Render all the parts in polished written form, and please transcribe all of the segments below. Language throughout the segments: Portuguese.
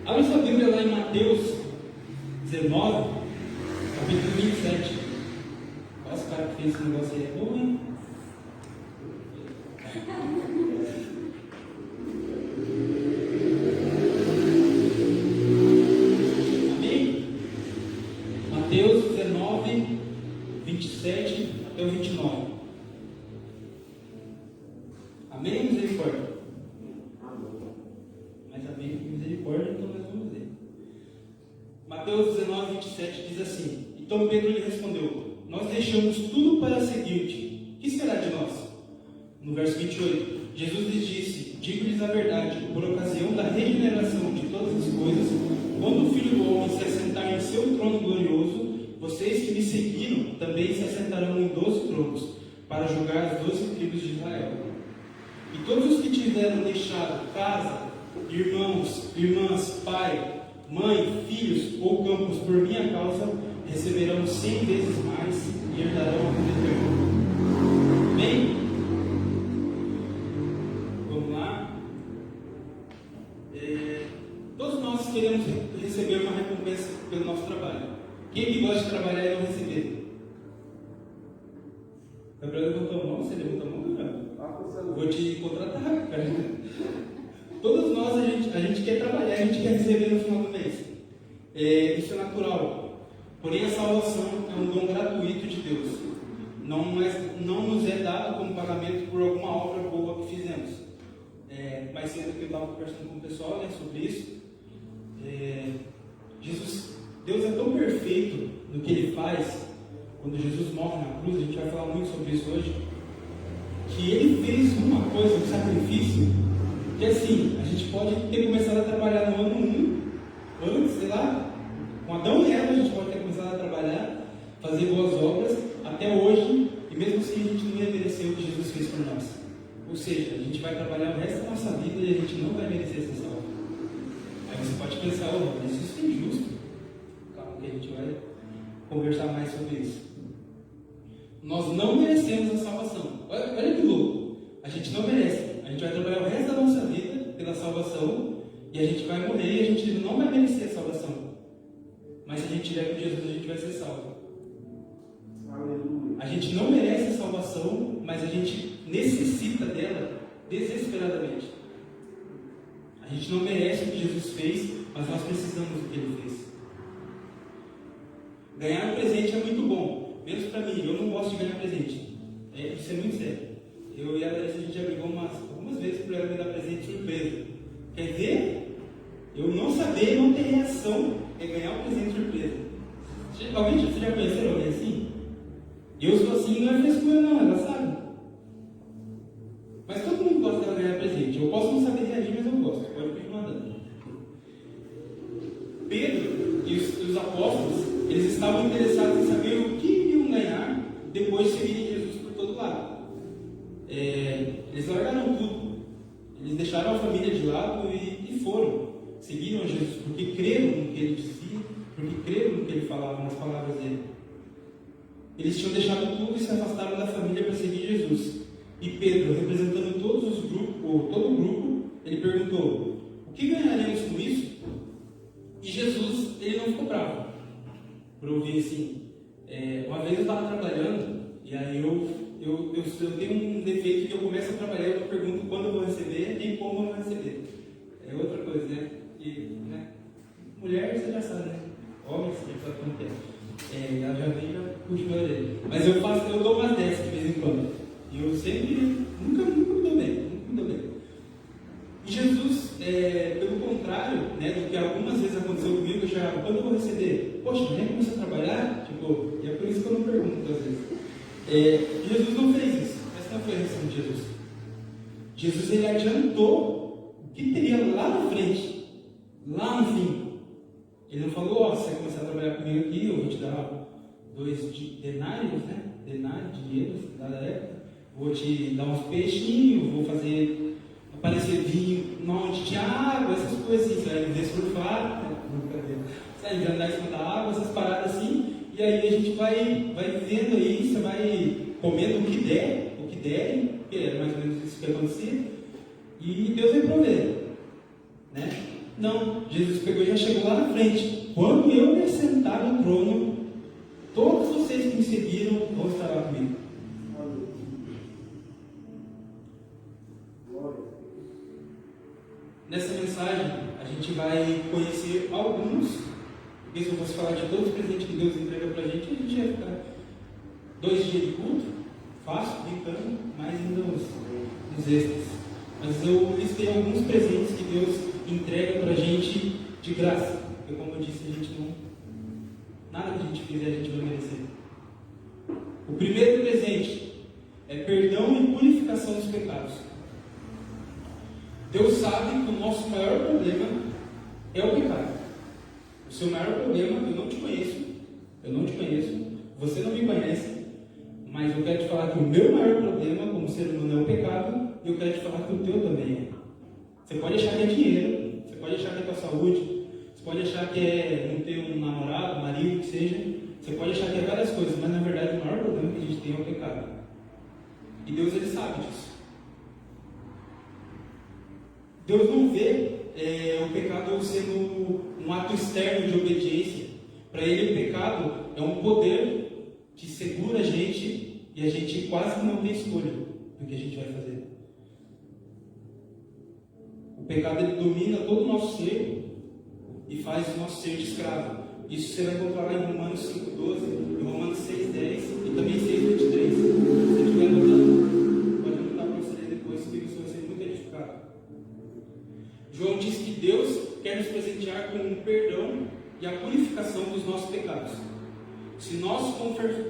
Abre sua Bíblia lá em Mateus 19, capítulo 27. Olha, esse cara que fez esse negócio aí é bom, hein? Amém? Mateus 19, 27 até o 29. Amém, misericórdia? Mas amém, misericórdia, então nós vamos ler. Mateus 19, 27 diz assim: Então Pedro lhe respondeu: Nós deixamos tudo para seguir-te. Que será de nós? No verso 28, Jesus lhes disse: Digo-lhes a verdade, por ocasião da regeneração de todas as coisas, quando o Filho do Homem se assentar em seu trono glorioso, vocês que me seguiram também se assentarão em 12 tronos, para julgar as 12 tribos de Israel. E todos os que tiveram deixado casa, irmãos, irmãs, pai, mãe, filhos ou campos por minha causa, receberão 100 vezes mais e herdarão a vida eterna. Amém? Vamos lá. Todos nós queremos receber uma recompensa pelo nosso trabalho. Quem que gosta de trabalhar e não receber? Gabriel levantou a mão, você levantou a mão, Gabriel? Vou te contratar, cara. Todos nós, a gente quer trabalhar, a gente quer receber no final do mês. Isso é natural. Porém, a salvação é um dom gratuito de Deus. Não nos é dado como pagamento por alguma obra boa que fizemos. Mais cedo que eu estava conversando com o pessoal, né, sobre isso. Deus é tão perfeito no que Ele faz. Quando Jesus morre na cruz, a gente vai falar muito sobre isso hoje, que Ele fez uma coisa, um sacrifício, que assim, a gente pode ter começado a trabalhar no ano 1, antes, sei lá, com Adão e Eva, a gente pode ter começado a trabalhar, fazer boas obras, até hoje, e mesmo assim a gente não ia merecer o que Jesus fez por nós. Ou seja, a gente vai trabalhar o resto da nossa vida e a gente não vai merecer essa salva. Aí você pode pensar: mas isso é injusto. Calma que a gente vai conversar mais sobre isso. Nós não merecemos a salvação. Olha que louco. A gente não merece. A gente vai trabalhar o resto da nossa vida pela salvação e a gente vai morrer e a gente não vai merecer a salvação. Mas se a gente tiver com Jesus, a gente vai ser salvo. A gente não merece a salvação, mas a gente necessita dela desesperadamente. A gente não merece o que Jesus fez, mas nós precisamos do que Ele fez. Ganhar um presente é muito bom. Menos para mim, eu não gosto de ganhar presente. Isso é muito sério. Eu e a Larissa, a gente já brigou algumas vezes por ela me dar presente surpresa. Quer ver? Eu não saber, não ter reação, é ganhar um presente surpresa. Você já conheceu alguém assim? Eu sou assim, não é frescura não, ela sabe. Mas todo mundo gosta de ganhar presente. Eu posso não saber reagir, mas eu gosto. Pode continuar dando. Pedro e os apóstolos, eles estavam interessados em saber o que iriam ganhar depois de seguirem Jesus por todo lado. Eles largaram tudo. Eles deixaram a família de lado e foram. Seguiram Jesus porque creram no que Ele dizia, porque creram no que Ele falava, nas palavras dele. Eles tinham deixado tudo e se afastaram da família para seguir Jesus. E Pedro, representando todo o grupo, ele perguntou: o que ganharemos com isso? E Jesus, ele não ficou bravo por ouvir assim. Uma vez eu estava trabalhando, e aí eu tenho um defeito que eu começo a trabalhar, eu pergunto quando eu vou receber e como eu vou receber. É outra coisa, né? Mulher, você já sabe, né? Homem, você já sabe como que é. Ela já vem, já puxa a orelha. Mas eu dou umas dessas de vez em quando. E eu sempre, nunca me dou bem. E Jesus, pelo contrário, né, do que algumas vezes aconteceu comigo, eu já, quando eu vou receber? Poxa, nem começou a trabalhar? E é por isso que eu não pergunto às vezes. Jesus não fez isso. Essa não foi a reação de Jesus. Jesus, ele adiantou o que teria lá na frente, lá no fim. Ele não falou: se você começar a trabalhar comigo aqui, eu vou te dar 2 denários, né? Denários, dinheiro da época. Vou te dar uns peixinhos, vou fazer aparecer vinho onde tinha água, essas coisas assim. Você vai me desfrufar, você vai andar em cima da água, essas paradas assim. E aí a gente vai vivendo aí, você vai comendo o que der, que era mais ou menos isso que acontecia. E Deus vai prover. Né? Não, Jesus pegou e já chegou lá na frente. Quando eu me sentar no trono, todos vocês que me seguiram vão estar lá comigo. Nessa mensagem, a gente vai conhecer alguns, porque se eu fosse falar de todos os presentes que Deus entrega pra gente, a gente ia ficar 2 dias de culto, fácil, brincando, mais ainda os extras. Mas eu listei alguns presentes que Deus entrega pra gente de graça, porque como eu disse, a gente não, nada que a gente fizer a gente vai merecer. O primeiro presente é perdão e purificação dos pecados. Deus sabe que o nosso maior problema é o pecado. O seu maior problema, eu não te conheço, você não me conhece, mas eu quero te falar que o meu maior problema como ser humano é o pecado, e eu quero te falar que o teu também é. Você pode achar que é dinheiro, você pode achar que é tua saúde, você pode achar que é não ter um namorado, um marido, que seja, você pode achar que é várias coisas, mas na verdade o maior problema que a gente tem é o pecado. E Deus, ele sabe disso. Deus não vê o pecado sendo um ato externo de obediência. Para Ele, o pecado é um poder que segura a gente e a gente quase não tem escolha do que a gente vai fazer. O pecado, ele domina todo o nosso ser e faz o nosso ser de escravo. Isso você vai encontrar lá em Romanos 5,12, em Romanos 6,10 e também 6,23. Se você estiver anotando, pode anotar para você ler depois, que isso vai ser muito edificado. João diz que Deus quer nos presentear com o perdão e a purificação dos nossos pecados. Se nós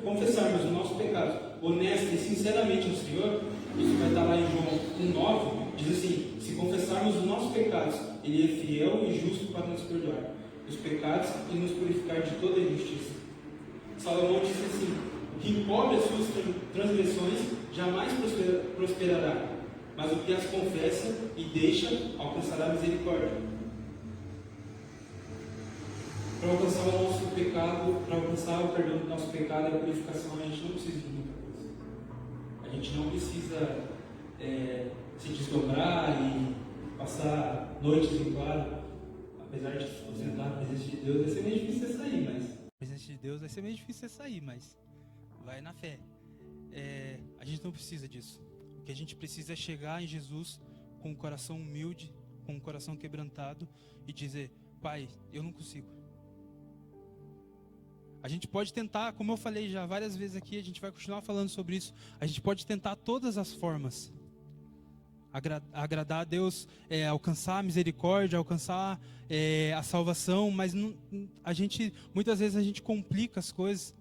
confessarmos os nossos pecados honesta e sinceramente ao Senhor, isso vai estar lá em João 1,9, diz assim: se confessarmos os nossos pecados, Ele é fiel e justo para nos perdoar os pecados e nos purificar de toda a injustiça. Salomão disse assim: o que encobre as suas transgressões jamais prosperará, mas o que as confessa e deixa alcançará misericórdia. Para alcançar o nosso pecado, para alcançar o perdão do nosso pecado e a purificação, a gente não precisa de muita coisa. A gente não precisa se desdobrar e passar noites em claro. Apesar de sentar na presença de Deus, vai ser meio difícil você sair, mas... A presença de Deus vai ser meio difícil você sair, mas vai na fé. A gente não precisa disso. O que a gente precisa é chegar em Jesus com um coração humilde, com um coração quebrantado e dizer: Pai, eu não consigo. A gente pode tentar, como eu falei já várias vezes aqui, a gente vai continuar falando sobre isso. A gente pode tentar todas as formas. Agradar a Deus, alcançar a misericórdia, alcançar a salvação, mas muitas vezes a gente complica as coisas.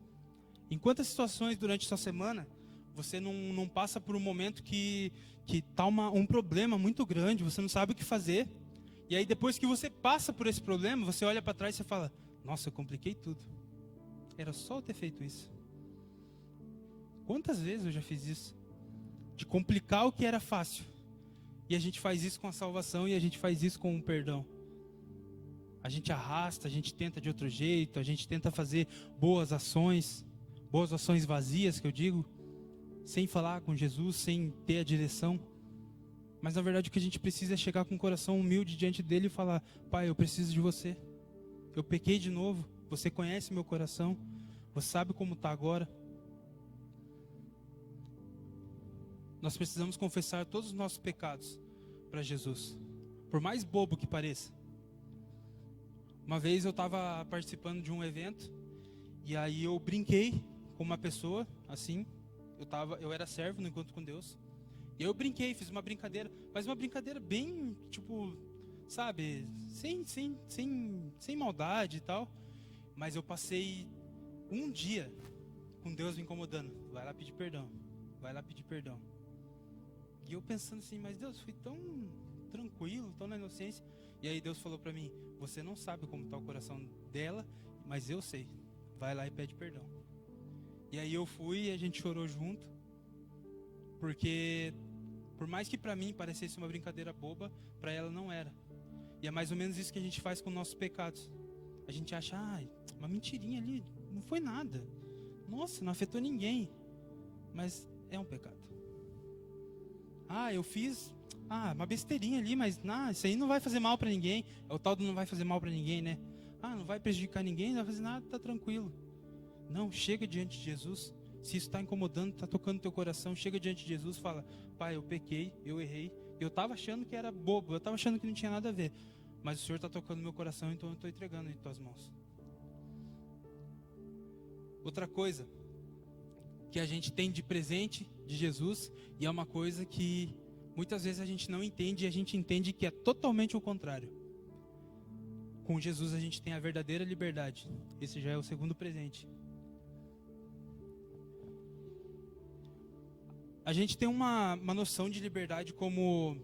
Em quantas situações durante a sua semana você não passa por um momento que está um problema muito grande, você não sabe o que fazer, e aí depois que você passa por esse problema, você olha para trás e você fala: nossa, eu compliquei tudo, era só eu ter feito isso. Quantas vezes eu já fiz isso? De complicar o que era fácil. E a gente faz isso com a salvação e a gente faz isso com o perdão. A gente arrasta, a gente tenta de outro jeito, a gente tenta fazer boas ações vazias, que eu digo, sem falar com Jesus, sem ter a direção. Mas na verdade o que a gente precisa é chegar com um coração humilde diante dele e falar: Pai, eu preciso de você. Eu pequei de novo, você conhece meu coração, você sabe como está agora. Nós precisamos confessar todos os nossos pecados para Jesus, por mais bobo que pareça. Uma vez eu estava participando de um evento, e aí eu brinquei com uma pessoa, assim, eu era servo no encontro com Deus, e eu brinquei, fiz uma brincadeira, mas uma brincadeira bem, tipo, sabe, sem maldade e tal, mas eu passei um dia com Deus me incomodando: vai lá pedir perdão, vai lá pedir perdão. E eu pensando assim: mas Deus, fui tão tranquilo, tão na inocência. E aí Deus falou pra mim: você não sabe como está o coração dela, mas eu sei, vai lá e pede perdão. E aí eu fui e a gente chorou junto, porque por mais que pra mim parecesse uma brincadeira boba, pra ela não era. E é mais ou menos isso que a gente faz com nossos pecados. A gente acha: uma mentirinha ali, não foi nada, nossa, não afetou ninguém. Mas é um pecado. Eu fiz, uma besteirinha ali, mas isso aí não vai fazer mal para ninguém. É o tal do não vai fazer mal para ninguém, né? Não vai prejudicar ninguém, não vai fazer nada, tá tranquilo. Não, chega diante de Jesus. Se isso está incomodando, está tocando teu coração, chega diante de Jesus, fala: Pai, eu pequei, eu errei. Eu estava achando que era bobo, eu estava achando que não tinha nada a ver. Mas o Senhor está tocando meu coração, então eu estou entregando em tuas mãos. Outra coisa que a gente tem de presente de Jesus, e é uma coisa que muitas vezes a gente não entende, e a gente entende que é totalmente o contrário. Com Jesus a gente tem a verdadeira liberdade. Esse já é o segundo presente. A gente tem uma noção de liberdade como...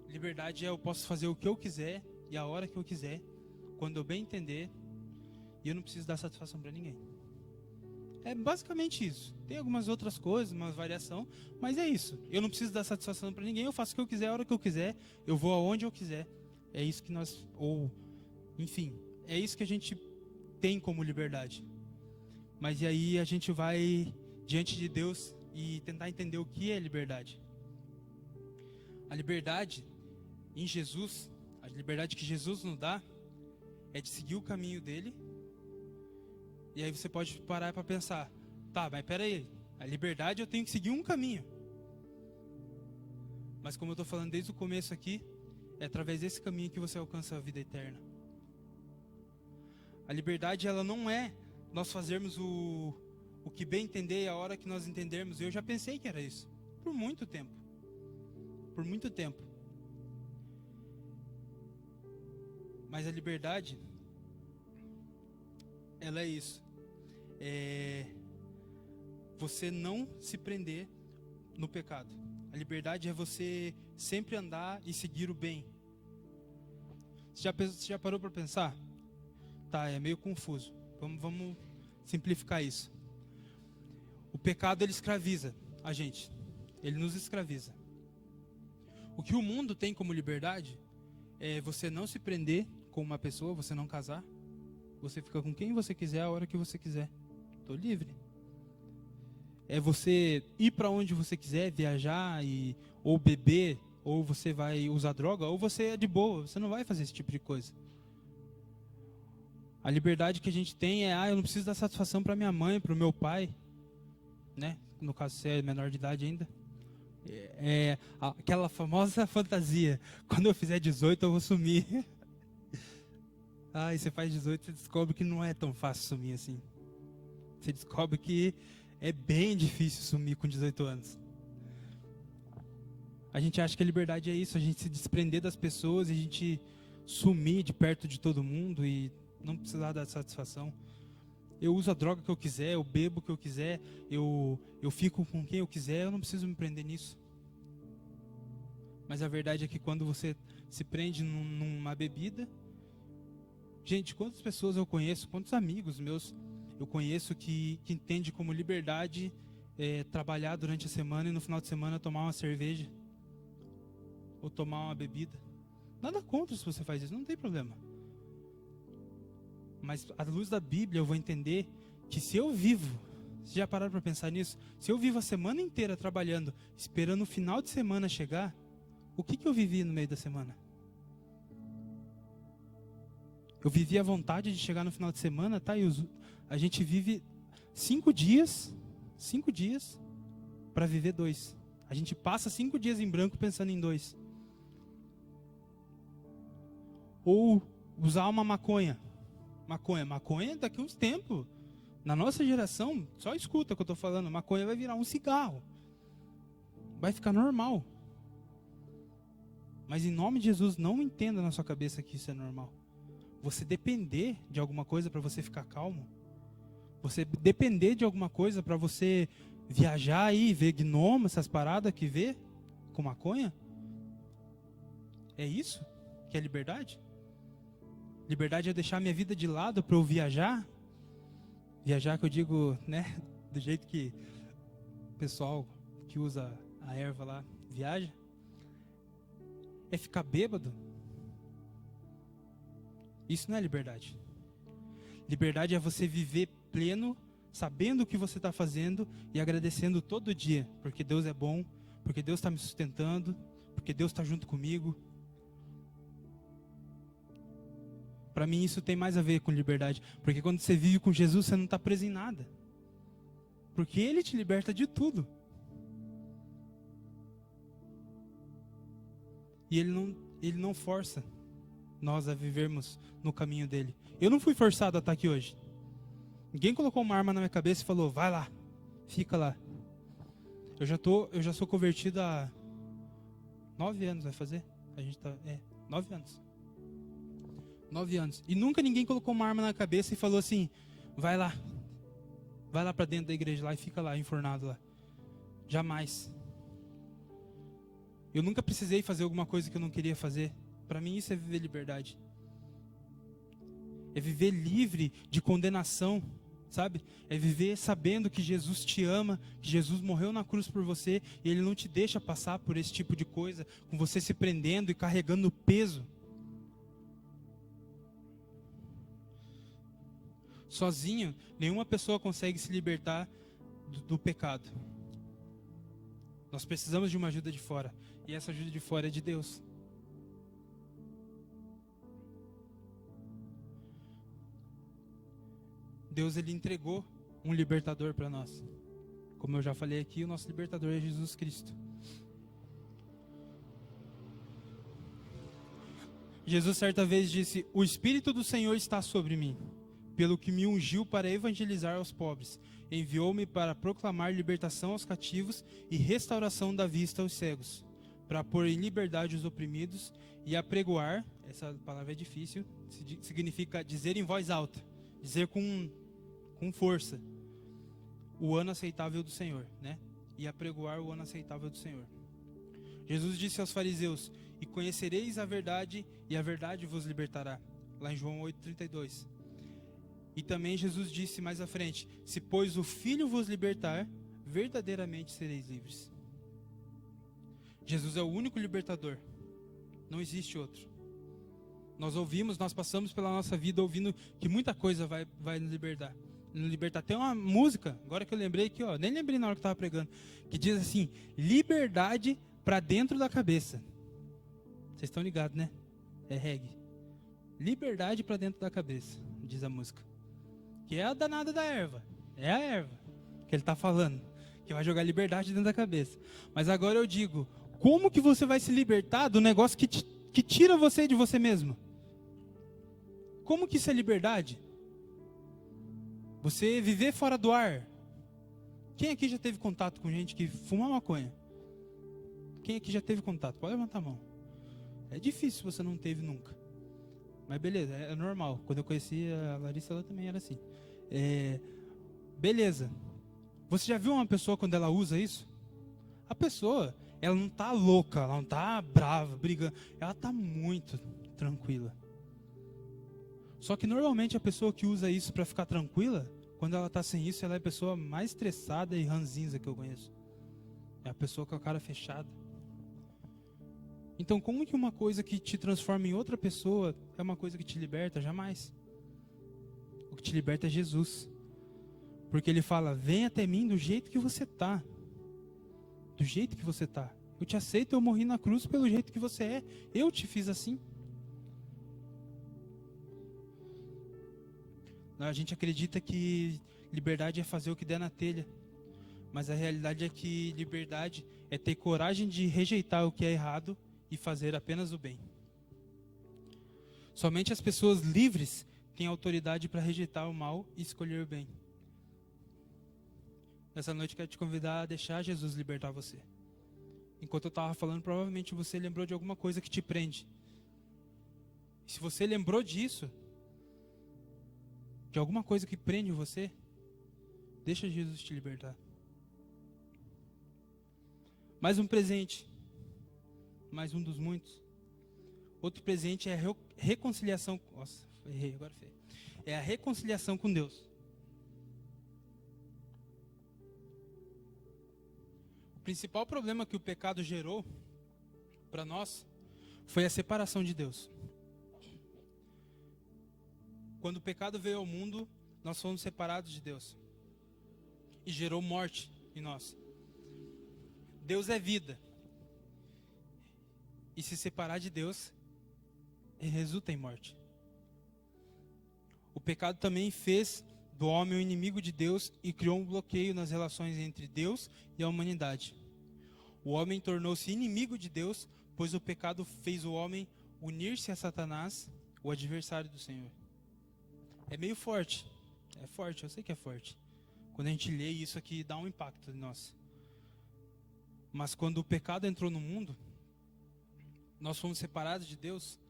liberdade é eu posso fazer o que eu quiser, e a hora que eu quiser, quando eu bem entender, e eu não preciso dar satisfação para ninguém. É basicamente isso. Tem algumas outras coisas, uma variação, mas é isso. Eu não preciso dar satisfação para ninguém, eu faço o que eu quiser, a hora que eu quiser, eu vou aonde eu quiser. É isso que nós... enfim, é isso que a gente tem como liberdade. Mas e aí a gente vai diante de Deus e tentar entender o que é liberdade. A liberdade em Jesus, a liberdade que Jesus nos dá, é de seguir o caminho dele. E aí você pode parar para pensar: tá, mas peraí, a liberdade eu tenho que seguir um caminho. Mas como eu estou falando desde o começo aqui, é através desse caminho que você alcança a vida eterna. A liberdade, ela não é nós fazermos o que bem entender e a hora que nós entendermos. Eu já pensei que era isso, por muito tempo. Por muito tempo. Mas a liberdade, ela é isso. É você não se prender no pecado. A liberdade é você sempre andar e seguir o bem. Você já parou para pensar? Tá, é meio confuso. Vamos simplificar isso. O pecado, ele escraviza a gente. Ele nos escraviza. O que o mundo tem como liberdade é você não se prender com uma pessoa, você não casar. Você fica com quem você quiser, a hora que você quiser. Tô livre. É você ir para onde você quiser, viajar, ou beber, ou você vai usar droga, ou você é de boa, você não vai fazer esse tipo de coisa. A liberdade que a gente tem é: eu não preciso dar satisfação para minha mãe, para o meu pai, né? No caso, você é menor de idade ainda. É aquela famosa fantasia: quando eu fizer 18 eu vou sumir. E você faz 18, você descobre que não é tão fácil sumir assim. Você descobre que é bem difícil sumir com 18 anos. A gente acha que a liberdade é isso, a gente se desprender das pessoas, a gente sumir de perto de todo mundo e não precisar dar satisfação. Eu uso a droga que eu quiser, eu bebo o que eu quiser, eu fico com quem eu quiser, eu não preciso me prender nisso. Mas a verdade é que quando você se prende numa bebida... Gente, quantas pessoas eu conheço, quantos amigos meus eu conheço que entende como liberdade trabalhar durante a semana e no final de semana tomar uma cerveja ou tomar uma bebida. Nada contra se você faz isso, não tem problema. Mas à luz da Bíblia eu vou entender que se eu vivo, se já pararam para pensar nisso, se eu vivo a semana inteira trabalhando, esperando o final de semana chegar, o que eu vivi no meio da semana? Eu vivi a vontade de chegar no final de semana, tá? A gente vive 5 dias para viver 2. A gente passa 5 dias em branco pensando em 2. Ou usar uma maconha. Maconha daqui a uns tempos. Na nossa geração, só escuta o que eu estou falando, maconha vai virar um cigarro. Vai ficar normal. Mas em nome de Jesus, não entenda na sua cabeça que isso é normal. Você depender de alguma coisa para você ficar calmo. Você depender de alguma coisa para você viajar e ver gnomo, essas paradas que vê com maconha. É isso que é liberdade? Liberdade é deixar minha vida de lado para eu viajar? Viajar que eu digo, né, do jeito que o pessoal que usa a erva lá viaja. É ficar bêbado? Isso não é liberdade. Liberdade é você viver pleno, sabendo o que você está fazendo e agradecendo todo dia, porque Deus é bom, porque Deus está me sustentando, porque Deus está junto comigo. Para mim isso tem mais a ver com liberdade, porque quando você vive com Jesus, você não está preso em nada, porque Ele te liberta de tudo. E Ele não força nós a vivermos no caminho dele. Eu não fui forçado a estar aqui hoje. Ninguém colocou uma arma na minha cabeça e falou, vai lá, fica lá. Eu já sou convertido há 9 anos, vai fazer? A gente tá, 9 anos. 9 anos. E nunca ninguém colocou uma arma na cabeça e falou assim, vai lá para dentro da igreja lá e fica lá, enfornado lá. Jamais. Eu nunca precisei fazer alguma coisa que eu não queria fazer. Para mim isso é viver liberdade. É viver livre de condenação, sabe? É viver sabendo que Jesus te ama, que Jesus morreu na cruz por você e Ele não te deixa passar por esse tipo de coisa, com você se prendendo e carregando peso. Sozinho, nenhuma pessoa consegue se libertar do pecado. Nós precisamos de uma ajuda de fora. E essa ajuda de fora é de Deus. Deus, Ele entregou um libertador para nós. Como eu já falei aqui, o nosso libertador é Jesus Cristo. Jesus certa vez disse, o Espírito do Senhor está sobre mim, pelo que me ungiu para evangelizar aos pobres. Enviou-me para proclamar libertação aos cativos e restauração da vista aos cegos, para pôr em liberdade os oprimidos e apregoar, essa palavra é difícil, significa dizer em voz alta, dizer com força, o ano aceitável do Senhor, né? E apregoar o ano aceitável do Senhor. Jesus disse aos fariseus, e conhecereis a verdade, e a verdade vos libertará. Lá em João 8,32. E também Jesus disse mais à frente, se pois o Filho vos libertar, verdadeiramente sereis livres. Jesus é o único libertador. Não existe outro. Nós passamos pela nossa vida ouvindo que muita coisa vai nos libertar. Tem uma música, agora que eu lembrei aqui, nem lembrei na hora que eu estava pregando, que diz assim, liberdade para dentro da cabeça. Vocês estão ligados, né? É reggae. Liberdade para dentro da cabeça, diz a música. Que é a danada da erva. É a erva que ele está falando. Que vai jogar liberdade dentro da cabeça. Mas agora eu digo, como que você vai se libertar do negócio que tira você de você mesmo? Como que isso é liberdade? Você viver fora do ar. Quem aqui já teve contato com gente que fuma maconha? Quem aqui já teve contato? Pode levantar a mão. É difícil se você não teve nunca. Mas beleza, é normal. Quando eu conheci a Larissa, ela também era assim. Beleza. Você já viu uma pessoa quando ela usa isso? A pessoa, ela não tá louca, ela não tá brava, brigando. Ela tá muito tranquila. Só que normalmente a pessoa que usa isso para ficar tranquila, quando ela tá sem isso, ela é a pessoa mais estressada e ranzinza que eu conheço. É a pessoa com a cara fechada. Então, como que uma coisa que te transforma em outra pessoa é uma coisa que te liberta? Jamais. O que te liberta é Jesus. Porque Ele fala, vem até mim do jeito que você tá. Do jeito que você tá. Eu te aceito, eu morri na cruz pelo jeito que você é. Eu te fiz assim. A gente acredita que liberdade é fazer o que der na telha. Mas a realidade é que liberdade é ter coragem de rejeitar o que é errado e fazer apenas o bem. Somente as pessoas livres têm autoridade para rejeitar o mal e escolher o bem. Nessa noite eu quero te convidar a deixar Jesus libertar você. Enquanto eu estava falando, provavelmente você lembrou de alguma coisa que te prende. E se você lembrou disso, de alguma coisa que prende você, deixa Jesus te libertar. Mais um presente. Mais um dos muitos. Outro presente é a reconciliação. Nossa, errei, agora feio. É a reconciliação com Deus. O principal problema que o pecado gerou para nós foi a separação de Deus. Quando o pecado veio ao mundo, nós fomos separados de Deus. E gerou morte em nós. Deus é vida. e se separar de Deus resulta em morte. O pecado também fez do homem o inimigo de Deus e criou um bloqueio nas relações entre Deus e a humanidade. O homem tornou-se inimigo de Deus, pois o pecado fez o homem unir-se a Satanás, o adversário do Senhor. É meio forte. É forte, eu sei que é forte. Quando a gente lê isso aqui, dá um impacto em nós. Mas quando o pecado entrou no mundo, nós fomos separados de Deus.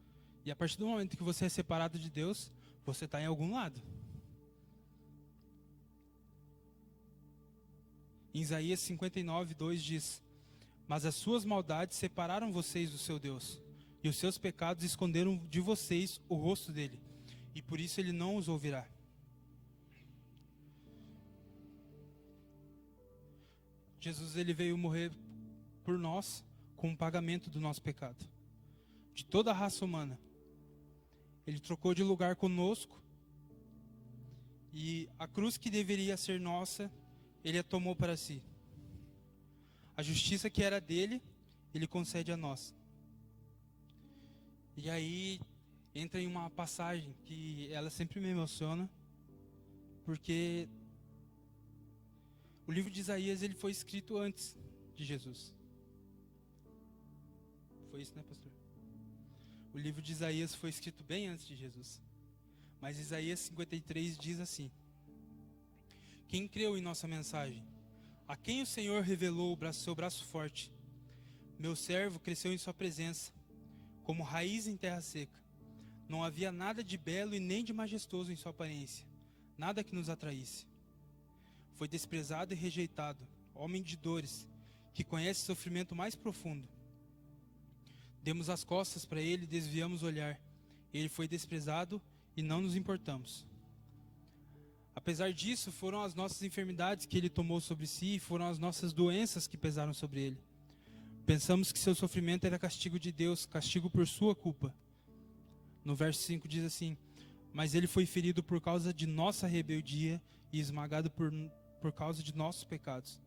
E a partir do momento que você é separado de Deus, você está em algum lado. Em Isaías 59:2 diz: mas as suas maldades separaram vocês do seu Deus, e os seus pecados esconderam de vocês o rosto dele, e por isso ele não os ouvirá. Jesus, ele veio morrer por nós como pagamento do nosso pecado, de toda a raça humana. Ele trocou de lugar conosco, e a cruz que deveria ser nossa, ele a tomou para si. A justiça que era dele, ele concede a nós. E aí entra em uma passagem que ela sempre me emociona, porque o livro de Isaías ele foi escrito antes de Jesus. Foi isso, né, pastor? O livro de Isaías foi escrito bem antes de Jesus. Mas Isaías 53 diz assim: quem creu em nossa mensagem? A quem o Senhor revelou seu braço forte? Meu servo cresceu em sua presença, como raiz em terra seca. Não havia nada de belo e nem de majestoso em sua aparência, nada que nos atraísse. Foi desprezado e rejeitado, homem de dores, que conhece sofrimento mais profundo. Demos as costas para ele e desviamos o olhar. Ele foi desprezado e não nos importamos. Apesar disso, foram as nossas enfermidades que ele tomou sobre si, e foram as nossas doenças que pesaram sobre ele. Pensamos que seu sofrimento era castigo de Deus, castigo por sua culpa. No verso 5 diz assim: mas ele foi ferido por causa de nossa rebeldia e esmagado por causa de nossos pecados.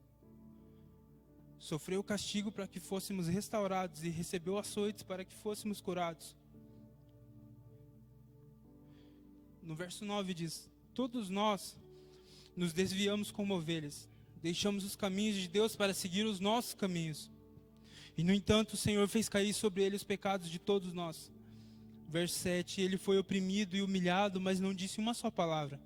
Sofreu o castigo para que fôssemos restaurados e recebeu açoites para que fôssemos curados. No verso 9 diz: todos nós nos desviamos como ovelhas, deixamos os caminhos de Deus para seguir os nossos caminhos. E no entanto o Senhor fez cair sobre ele os pecados de todos nós. Verso 7, ele foi oprimido e humilhado, mas não disse uma só palavra.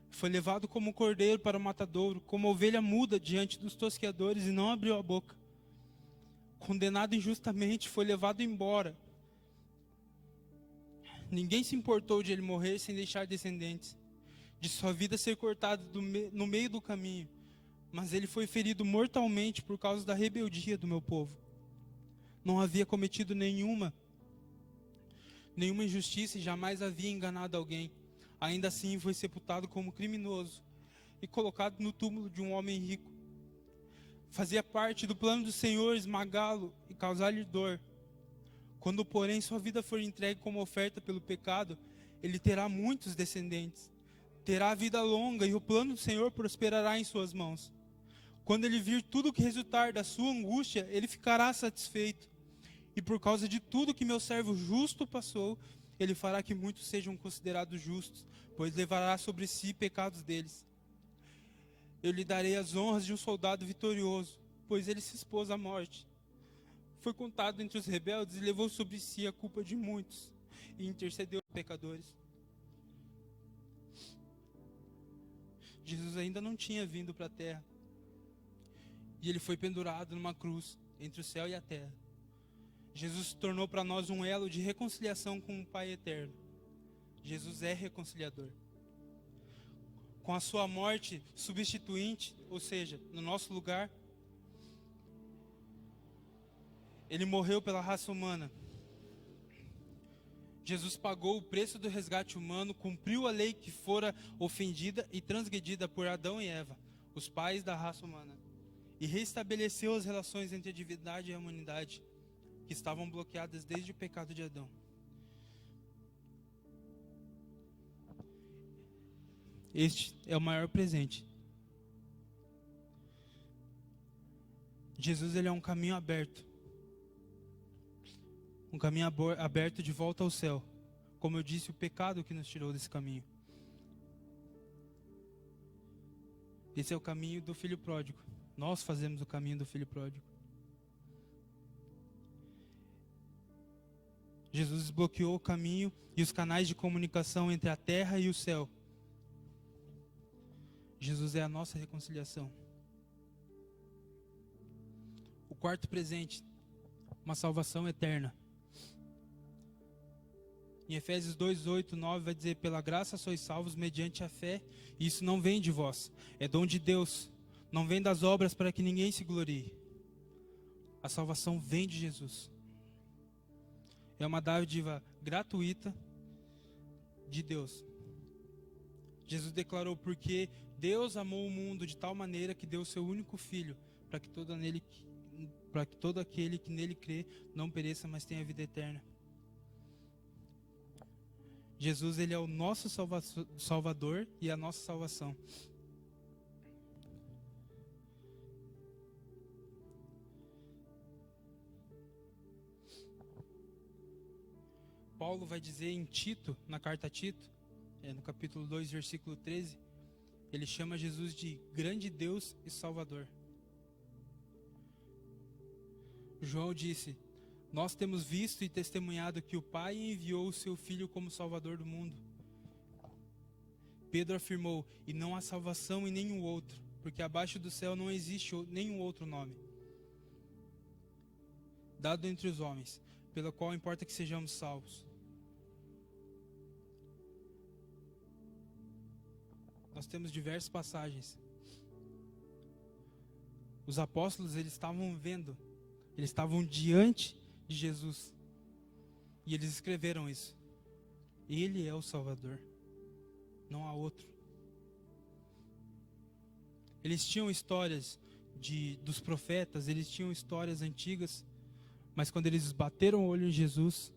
Foi levado como cordeiro para o matadouro, como ovelha muda diante dos tosqueadores, e não abriu a boca. Condenado injustamente, foi levado embora. Ninguém se importou de ele morrer sem deixar descendentes, de sua vida ser cortada no meio do caminho. Mas ele foi ferido mortalmente por causa da rebeldia do meu povo. Não havia cometido nenhuma injustiça e jamais havia enganado alguém. Ainda assim foi sepultado como criminoso e colocado no túmulo de um homem rico. Fazia parte do plano do Senhor esmagá-lo e causar-lhe dor. Quando, porém, sua vida for entregue como oferta pelo pecado, ele terá muitos descendentes. Terá vida longa e o plano do Senhor prosperará em suas mãos. Quando ele vir tudo o que resultar da sua angústia, ele ficará satisfeito. E por causa de tudo que meu servo justo passou, ele fará que muitos sejam considerados justos, pois levará sobre si pecados deles. Eu lhe darei as honras de um soldado vitorioso, pois ele se expôs à morte. Foi contado entre os rebeldes e levou sobre si a culpa de muitos, e intercedeu aos pecadores. Jesus ainda não tinha vindo para a terra, e ele foi pendurado numa cruz entre o céu e a terra. Jesus se tornou para nós um elo de reconciliação com o Pai eterno. Jesus é reconciliador. Com a sua morte substituinte, ou seja, no nosso lugar, ele morreu pela raça humana. Jesus pagou o preço do resgate humano, cumpriu a lei que fora ofendida e transgredida por Adão e Eva, os pais da raça humana, e restabeleceu as relações entre a divindade e a humanidade, que estavam bloqueadas desde o pecado de Adão. Este é o maior presente. Jesus, ele é um caminho aberto. um caminho aberto de volta ao céu. Como eu disse, o pecado que nos tirou desse caminho. Esse é o caminho do filho pródigo. Nós fazemos o caminho do filho pródigo. Jesus desbloqueou o caminho e os canais de comunicação entre a terra e o céu. Jesus é a nossa reconciliação. O quarto presente, uma salvação eterna. Em Efésios 2, 8, 9 vai dizer: pela graça sois salvos mediante a fé, e isso não vem de vós, é dom de Deus, não vem das obras para que ninguém se glorie. A salvação vem de Jesus. É uma dádiva gratuita de Deus. Jesus declarou: porque Deus amou o mundo de tal maneira que deu o seu único filho, para que todo aquele que nele crê não pereça, mas tenha vida eterna. Jesus, ele é o nosso Salvador e a nossa salvação. Paulo vai dizer em Tito, na carta a Tito, no capítulo 2, versículo 13, ele chama Jesus de grande Deus e Salvador. João disse: nós temos visto e testemunhado que o Pai enviou o seu Filho como Salvador do mundo. Pedro afirmou: e não há salvação em nenhum outro, porque abaixo do céu não existe nenhum outro nome dado entre os homens, pelo qual importa que sejamos salvos. Nós temos diversas passagens. Os apóstolos, eles estavam vendo, eles estavam diante de Jesus, e eles escreveram isso: ele é o Salvador, não há outro. Eles tinham histórias dos profetas, eles tinham histórias antigas, mas quando eles bateram o olho em Jesus,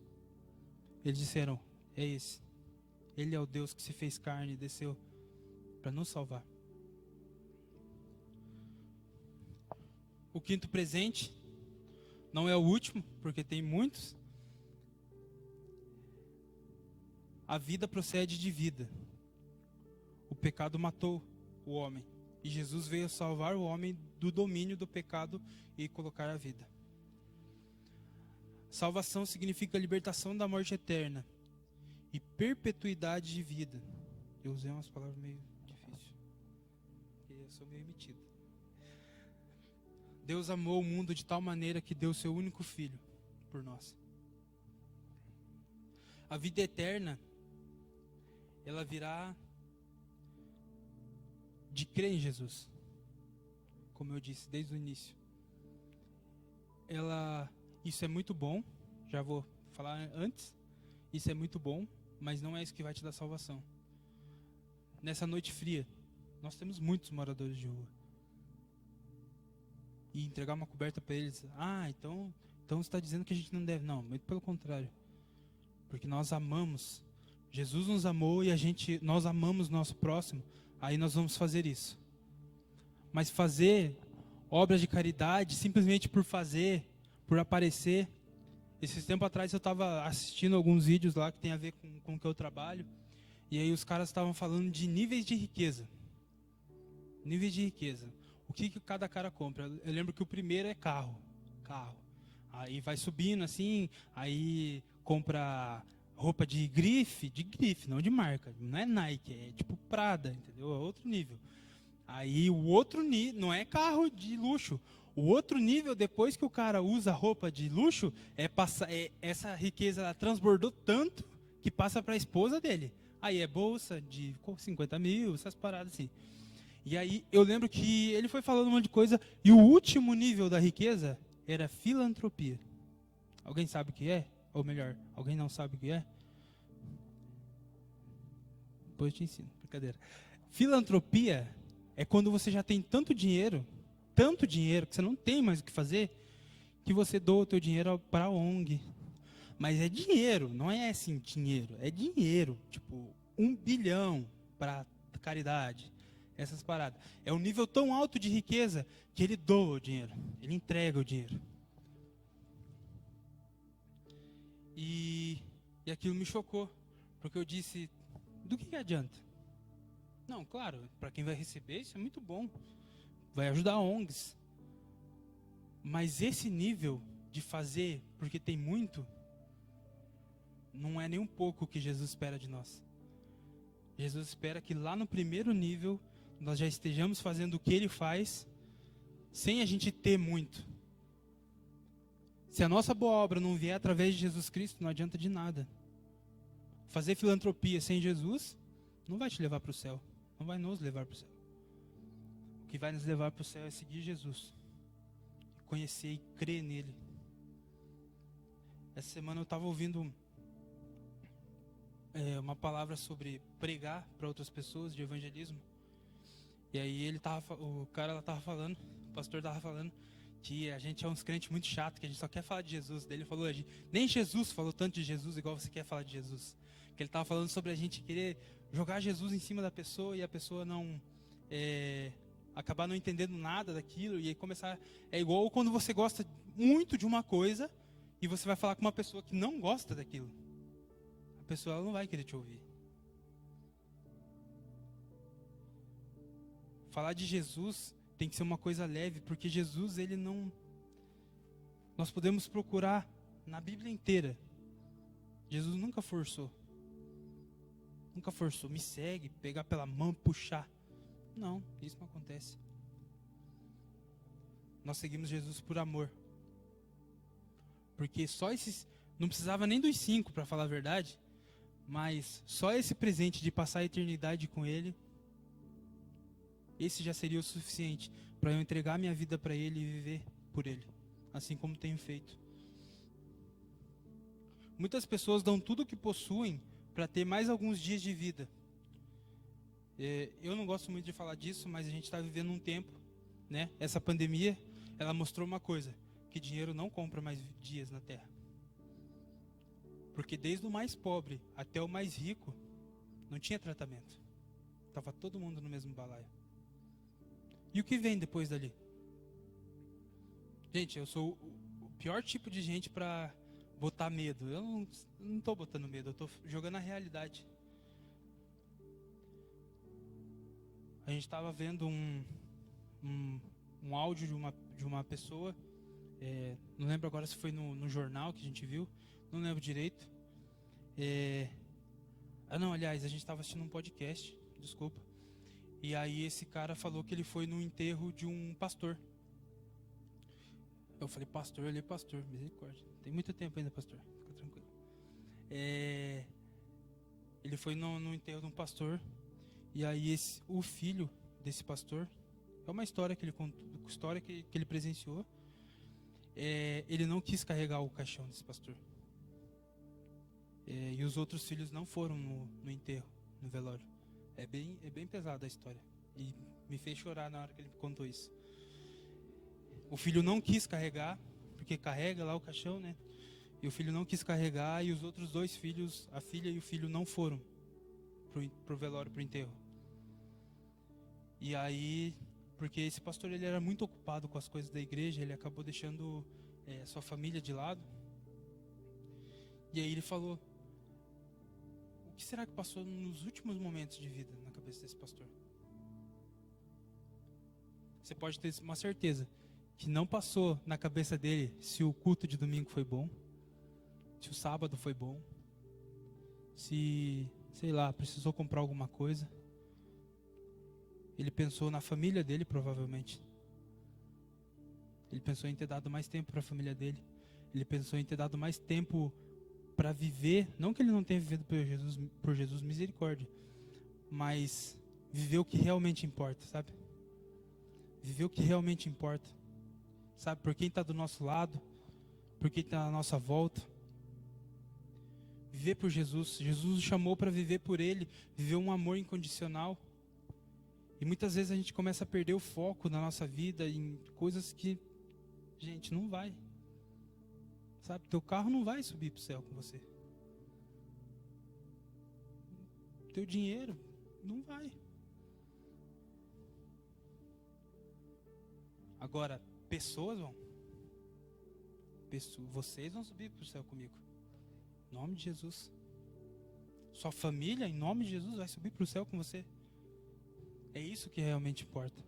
eles disseram: é esse, ele é o Deus que se fez carne e desceu para nos salvar. O quinto presente não é o último, porque tem muitos. A vida procede de vida. O pecado matou o homem, e Jesus veio salvar o homem do domínio do pecado e colocar a vida. Salvação significa libertação da morte eterna e perpetuidade de vida. Eu usei umas palavras meio difíceis, eu sou meio metido. Deus amou o mundo de tal maneira que deu o seu único filho por nós. A vida eterna, ela virá de crer em Jesus. Como eu disse desde o início. Isso é muito bom, já vou falar antes. Isso é muito bom, mas não é isso que vai te dar salvação. Nessa noite fria, nós temos muitos moradores de rua. E entregar uma coberta para eles: então você está dizendo que a gente não deve. Não, muito pelo contrário. Porque nós amamos. Jesus nos amou e nós amamos nosso próximo. Aí nós vamos fazer isso. Mas fazer obras de caridade simplesmente por fazer, por aparecer. Esses tempos atrás eu estava assistindo alguns vídeos lá que tem a ver com o que eu trabalho. E aí os caras estavam falando de níveis de riqueza. Níveis de riqueza. O que cada cara compra? Eu lembro que o primeiro é carro. Aí vai subindo assim, aí compra roupa de grife, não de marca. Não é Nike, é tipo Prada, entendeu? É outro nível. Aí o outro nível, não é carro de luxo. O outro nível, depois que o cara usa roupa de luxo, essa riqueza ela transbordou tanto que passa para a esposa dele. Aí é bolsa de 50 mil, essas paradas assim. E aí eu lembro que ele foi falando um monte de coisa, e o último nível da riqueza era filantropia. Alguém sabe o que é? Ou melhor, alguém não sabe o que é? Depois eu te ensino, brincadeira. Filantropia é quando você já tem tanto dinheiro, que você não tem mais o que fazer, que você doa o teu dinheiro para a ONG. Mas é dinheiro, não é assim dinheiro, é dinheiro. Tipo, 1 bilhão para caridade. Essas paradas. É um nível tão alto de riqueza que ele doa o dinheiro. Ele entrega o dinheiro. E aquilo me chocou, porque eu disse, do que adianta? Não, claro, para quem vai receber isso é muito bom, vai ajudar ONGs. Mas esse nível de fazer porque tem muito, não é nem um pouco o que Jesus espera de nós. Jesus espera que lá no primeiro nível, nós já estejamos fazendo o que Ele faz, sem a gente ter muito. Se a nossa boa obra não vier através de Jesus Cristo, não adianta de nada. Fazer filantropia sem Jesus, não vai te levar para o céu. Não vai nos levar para o céu. O que vai nos levar para o céu é seguir Jesus. Conhecer e crer nele. Essa semana eu estava ouvindo uma palavra sobre pregar para outras pessoas, de evangelismo. E aí o pastor estava falando que a gente é uns crentes muito chato, que a gente só quer falar de Jesus. Daí ele falou, nem Jesus falou tanto de Jesus igual você quer falar de Jesus. Que ele estava falando sobre a gente querer jogar Jesus em cima da pessoa e a pessoa não acabar não entendendo nada daquilo e aí começar. É igual quando você gosta muito de uma coisa e você vai falar com uma pessoa que não gosta daquilo. A pessoa ela não vai querer te ouvir. Falar de Jesus tem que ser uma coisa leve, porque Jesus, ele não... Nós podemos procurar na Bíblia inteira. Jesus nunca forçou. Nunca forçou, me segue, pegar pela mão, puxar. Não, isso não acontece. Nós seguimos Jesus por amor. Porque só esses... Não precisava nem dos 5, para falar a verdade. Mas só esse presente de passar a eternidade com Ele, esse já seria o suficiente para eu entregar minha vida para Ele e viver por Ele, assim como tenho feito. Muitas pessoas dão tudo o que possuem para ter mais alguns dias de vida. Eu não gosto muito de falar disso, mas a gente está vivendo um tempo, né? Essa pandemia, ela mostrou uma coisa, que dinheiro não compra mais dias na Terra. Porque desde o mais pobre até o mais rico, não tinha tratamento. Estava todo mundo no mesmo balaio. E o que vem depois dali? Gente, eu sou o pior tipo de gente para botar medo. Eu não estou botando medo, eu estou jogando a realidade. A gente estava vendo um áudio de uma pessoa, não lembro agora se foi no jornal que a gente viu, não lembro direito. Aliás, a gente estava assistindo um podcast, desculpa. E aí esse cara falou que ele foi no enterro de um pastor. Eu falei, pastor, ele é pastor, misericórdia. Tem muito tempo ainda, pastor, fica tranquilo. Ele foi no enterro de um pastor. E aí o filho desse pastor, é uma história que ele contou, história que ele presenciou. Ele não quis carregar o caixão desse pastor. E os outros filhos não foram no enterro, no velório. É bem pesada a história. E me fez chorar na hora que ele contou isso. O filho não quis carregar, porque carrega lá o caixão, né? E o filho não quis carregar e os outros 2 filhos, a filha e o filho, não foram pro velório, pro enterro. E aí, porque esse pastor ele era muito ocupado com as coisas da igreja, ele acabou deixando sua família de lado. E aí ele falou, o que será que passou nos últimos momentos de vida na cabeça desse pastor? Você pode ter uma certeza que não passou na cabeça dele se o culto de domingo foi bom, se o sábado foi bom, se, sei lá, precisou comprar alguma coisa. Ele pensou na família dele, provavelmente. Ele pensou em ter dado mais tempo para a família dele. Ele pensou em ter dado mais tempo para viver, não que ele não tenha vivido por Jesus, misericórdia, mas viver o que realmente importa, sabe? Viver o que realmente importa, sabe? Por quem está do nosso lado, por quem está à nossa volta. Viver por Jesus. Jesus nos chamou para viver por Ele, viver um amor incondicional. E muitas vezes a gente começa a perder o foco na nossa vida em coisas que, gente, não vai. Sabe, teu carro não vai subir para o céu com você. Teu dinheiro não vai. Agora, pessoas vão. Vocês vão subir para o céu comigo. Em nome de Jesus. Sua família, em nome de Jesus, vai subir para o céu com você. É isso que realmente importa.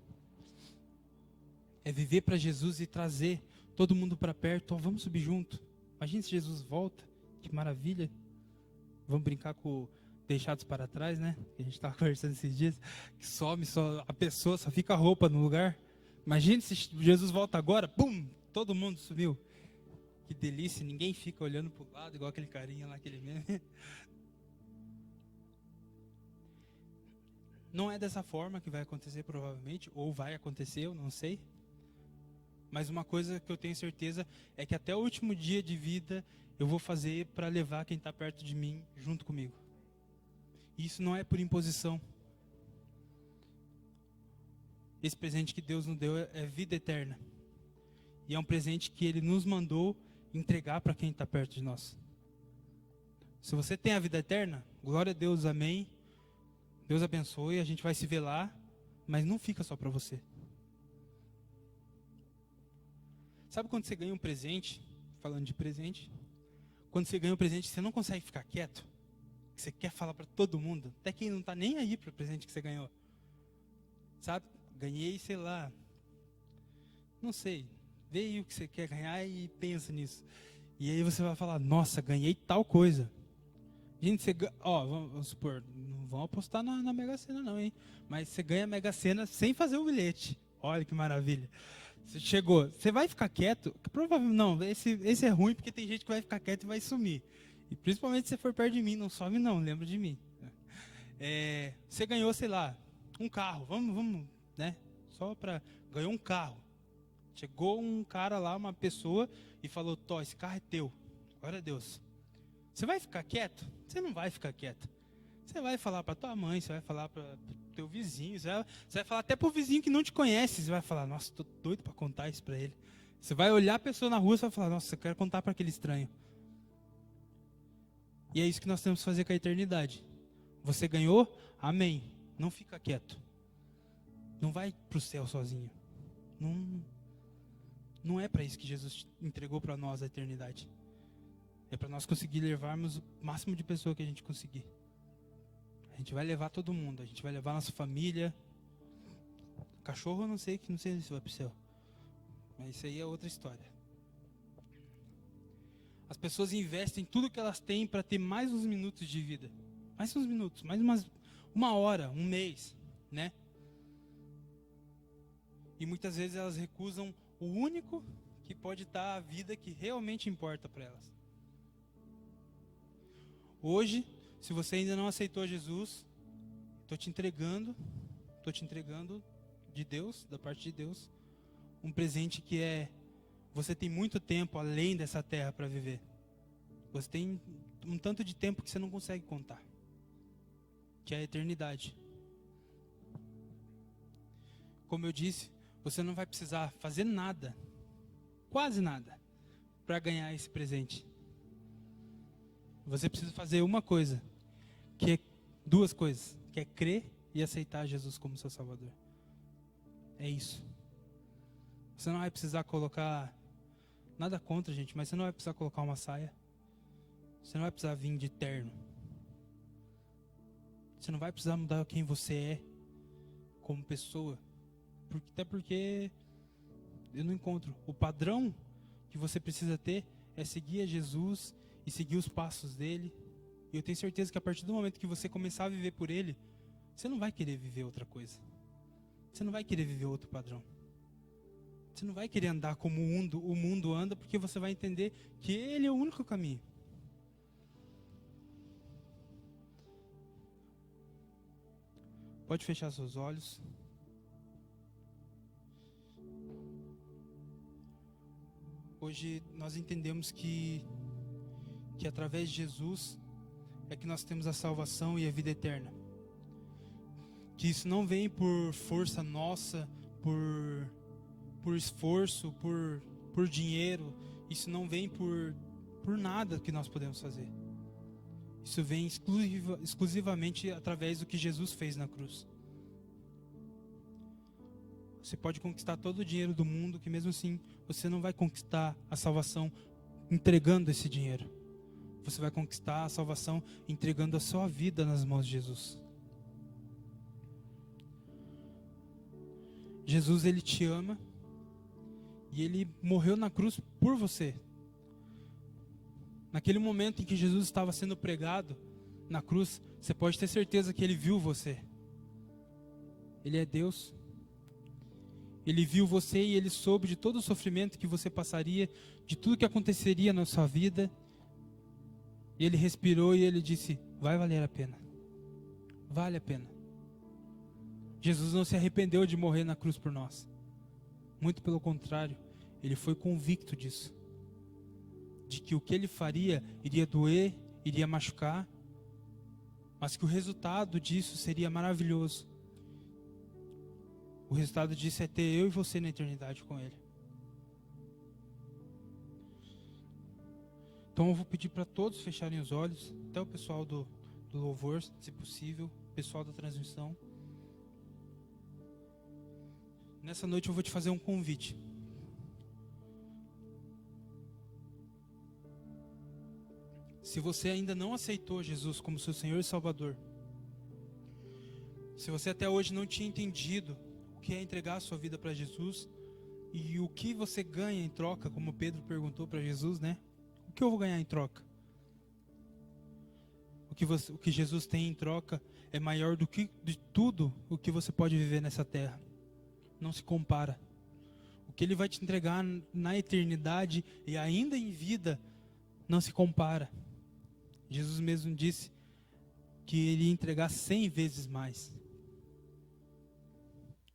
É viver para Jesus e trazer todo mundo para perto. Oh, vamos subir junto. Imagina se Jesus volta. Que maravilha. Vamos brincar com o deixados para trás, né? Que a gente estava conversando esses dias. Que some, só, a pessoa só fica a roupa no lugar. Imagina se Jesus volta agora. Pum! Todo mundo subiu. Que delícia. Ninguém fica olhando para o lado igual aquele carinha lá, aquele meme. Não é dessa forma que vai acontecer provavelmente. Ou vai acontecer, eu não sei. Mas uma coisa que eu tenho certeza é que até o último dia de vida eu vou fazer para levar quem está perto de mim junto comigo. E isso não é por imposição. Esse presente que Deus nos deu é vida eterna. E é um presente que Ele nos mandou entregar para quem está perto de nós. Se você tem a vida eterna, glória a Deus, amém. Deus abençoe, a gente vai se ver lá, mas não fica só para você. Sabe quando você ganha um presente, falando de presente, quando você ganha um presente, você não consegue ficar quieto, você quer falar para todo mundo, até quem não está nem aí para o presente que você ganhou. Sabe, ganhei, sei lá, não sei, vê aí o que você quer ganhar e pensa nisso. E aí você vai falar, nossa, ganhei tal coisa. Gente, você vamos supor, não vão apostar na Mega Sena não, hein? Mas você ganha a Mega Sena sem fazer o bilhete. Olha que maravilha. Você chegou, você vai ficar quieto? Provavelmente não, esse é ruim porque tem gente que vai ficar quieto e vai sumir. E principalmente se você for perto de mim, não some não, lembra de mim. Você ganhou, sei lá, um carro, vamos, né? Ganhou um carro. Chegou um cara lá, uma pessoa, e falou, Tó, esse carro é teu. Glória a Deus. Você vai ficar quieto? Você não vai ficar quieto. Você vai falar para tua mãe, você vai falar para o teu vizinho, você vai falar até para o vizinho que não te conhece. Você vai falar, nossa, estou doido para contar isso para ele. Você vai olhar a pessoa na rua e vai falar, nossa, eu quero contar para aquele estranho. E é isso que nós temos que fazer com a eternidade. Você ganhou? Amém. Não fica quieto. Não vai para o céu sozinho. Não é para isso que Jesus entregou para nós a eternidade. É para nós conseguir levarmos o máximo de pessoa que a gente conseguir. A gente vai levar todo mundo. A gente vai levar nossa família. Cachorro eu não sei se vai para o céu. Mas isso aí é outra história. As pessoas investem tudo que elas têm para ter mais uns minutos de vida. Mais uns minutos, mais uma hora, um mês, né? E muitas vezes elas recusam o único que pode dar a vida que realmente importa para elas. Hoje, se você ainda não aceitou Jesus, estou te entregando de Deus, da parte de Deus, um presente que você tem muito tempo além dessa terra para viver. Você tem um tanto de tempo que você não consegue contar, que é a eternidade. Como eu disse, você não vai precisar fazer nada, quase nada, para ganhar esse presente. Você precisa fazer uma coisa, duas coisas, que é crer e aceitar Jesus como seu Salvador. É isso. Você não vai precisar colocar, nada contra, gente, mas você não vai precisar colocar uma saia. Você não vai precisar vir de terno. Você não vai precisar mudar quem você é como pessoa. Até porque eu não encontro. O padrão que você precisa ter é seguir a Jesus e seguir os passos dele. E eu tenho certeza que a partir do momento que você começar a viver por ele, você não vai querer viver outra coisa. Você não vai querer viver outro padrão. Você não vai querer andar como o mundo anda, porque você vai entender que ele é o único caminho. Pode fechar seus olhos. Hoje nós entendemos que através de Jesus é que nós temos a salvação e a vida eterna. Que isso não vem por força nossa, por esforço, por dinheiro. Isso não vem por nada que nós podemos fazer. Isso vem exclusivamente através do que Jesus fez na cruz. Você pode conquistar todo o dinheiro do mundo, que mesmo assim você não vai conquistar a salvação entregando esse dinheiro. você vai conquistar a salvação entregando a sua vida nas mãos de Jesus. Jesus, Ele te ama e Ele morreu na cruz por você. Naquele momento em que Jesus estava sendo pregado na cruz, você pode ter certeza que Ele viu você. Ele é Deus. Ele viu você e Ele soube de todo o sofrimento que você passaria, de tudo que aconteceria na sua vida. E Ele respirou e Ele disse: vai valer a pena. Vale a pena. Jesus não se arrependeu de morrer na cruz por nós. Muito pelo contrário, Ele foi convicto disso. De que o que Ele faria iria doer, iria machucar, mas que o resultado disso seria maravilhoso. O resultado disso é ter eu e você na eternidade com Ele. Então eu vou pedir para todos fecharem os olhos, até o pessoal do louvor, se possível, o pessoal da transmissão. Nessa noite eu vou te fazer um convite. Se você ainda não aceitou Jesus como seu Senhor e Salvador, se você até hoje não tinha entendido o que é entregar a sua vida para Jesus e o que você ganha em troca, como Pedro perguntou para Jesus, né? O que eu vou ganhar em troca? O que Jesus tem em troca é maior do que de tudo o que você pode viver nessa terra. Não se compara. O que Ele vai te entregar na eternidade e ainda em vida não se compara. Jesus mesmo disse que Ele ia entregar 100 vezes mais.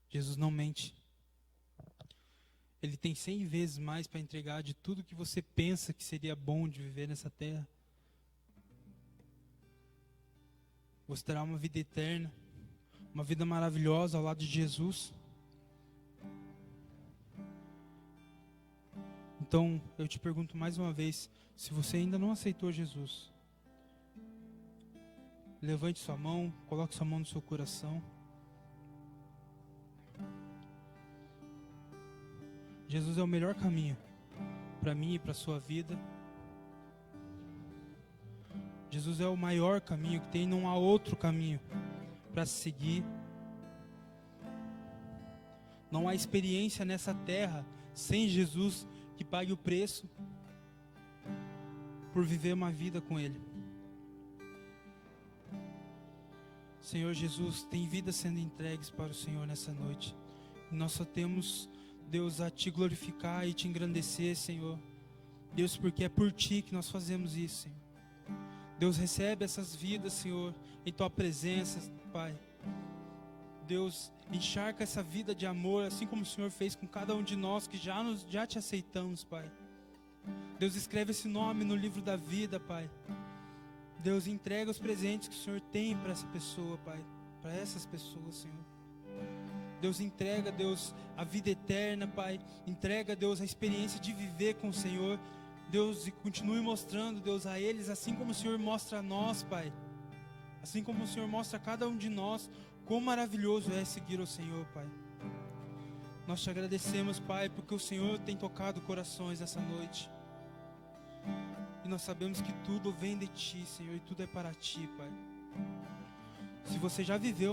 Jesus não mente. Ele tem 100 vezes mais para entregar de tudo que você pensa que seria bom de viver nessa terra. Você terá uma vida eterna, uma vida maravilhosa ao lado de Jesus. Então, eu te pergunto mais uma vez, se você ainda não aceitou Jesus, levante sua mão, coloque sua mão no seu coração. Jesus é o melhor caminho para mim e para a sua vida. Jesus é o maior caminho que tem, não há outro caminho para se seguir. Não há experiência nessa terra sem Jesus que pague o preço por viver uma vida com Ele. Senhor Jesus, tem vidas sendo entregues para o Senhor nessa noite. E nós só temos, Deus, a te glorificar e te engrandecer, Senhor. Deus, porque é por Ti que nós fazemos isso, Senhor. Deus, recebe essas vidas, Senhor, em Tua presença, Pai. Deus, encharca essa vida de amor, assim como o Senhor fez com cada um de nós que já Te aceitamos, Pai. Deus, escreve esse nome no livro da vida, Pai. Deus, entrega os presentes que o Senhor tem para essa pessoa, Pai. Para essas pessoas, Senhor. Deus, entrega, Deus, a vida eterna, Pai. Entrega, Deus, a experiência de viver com o Senhor. Deus, e continue mostrando, Deus, a eles, assim como o Senhor mostra a nós, Pai. Assim como o Senhor mostra a cada um de nós, quão maravilhoso é seguir o Senhor, Pai. Nós te agradecemos, Pai, porque o Senhor tem tocado corações essa noite. E nós sabemos que tudo vem de Ti, Senhor, e tudo é para Ti, Pai. Se você já viveu